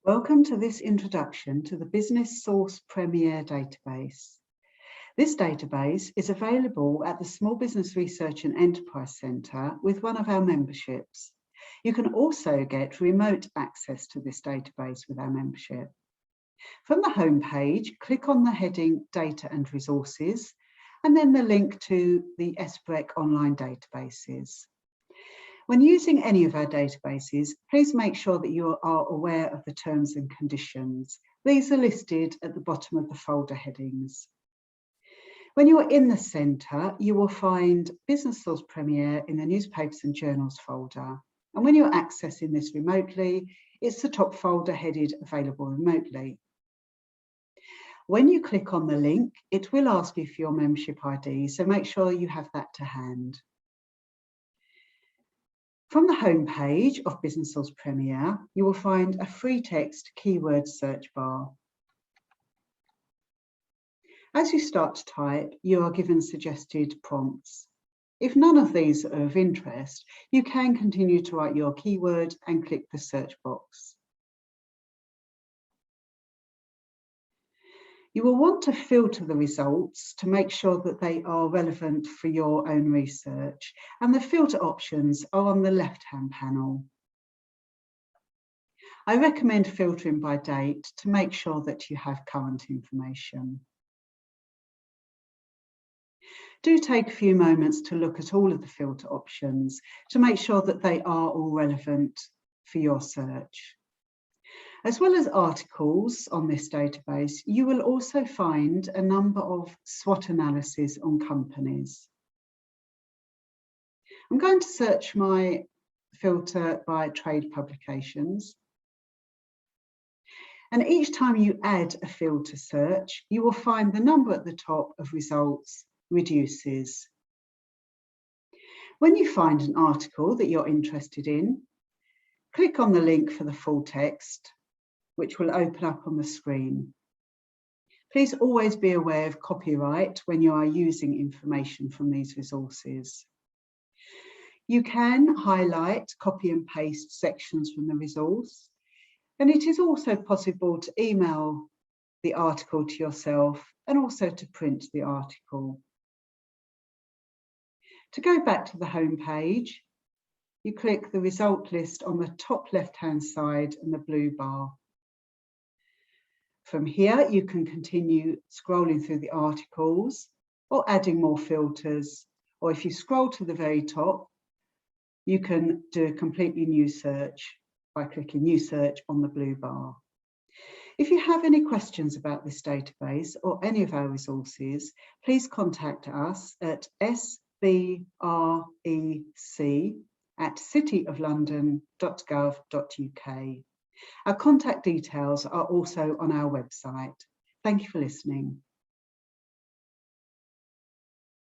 Welcome to this introduction to the Business Source Premier database. This database is available at the Small Business Research and Enterprise Centre with one of our memberships. You can also get remote access to this database with our membership. From the home page, click on the heading Data and Resources, and then the link to the SBREC online databases. When using any of our databases, please make sure that you are aware of the terms and conditions. These are listed at the bottom of the folder headings. When you're in the centre, you will find Business Source Premier in the Newspapers and Journals folder. And when you're accessing this remotely, it's the top folder headed Available Remotely. When you click on the link, it will ask you for your membership ID, so make sure you have that to hand. From the home page of Business Source Premier, you will find a free text keyword search bar. As you start to type, you are given suggested prompts. If none of these are of interest, you can continue to write your keyword and click the search box. You will want to filter the results to make sure that they are relevant for your own research, and the filter options are on the left-hand panel. I recommend filtering by date to make sure that you have current information. Do take a few moments to look at all of the filter options to make sure that they are all relevant for your search. As well as articles on this database, you will also find a number of SWOT analyses on companies. I'm going to search my filter by trade publications. And each time you add a field to search, you will find the number at the top of results reduces. When you find an article that you're interested in, click on the link for the full text, which will open up on the screen. Please always be aware of copyright when you are using information from these resources. You can highlight, copy and paste sections from the resource, and it is also possible to email the article to yourself and also to print the article. To go back to the home page, you click the result list on the top left-hand side and the blue bar. From here, you can continue scrolling through the articles or adding more filters, or if you scroll to the very top, you can do a completely new search by clicking New Search on the blue bar. If you have any questions about this database or any of our resources, please contact us at sbrec@cityoflondon.gov.uk. Our contact details are also on our website. Thank you for listening.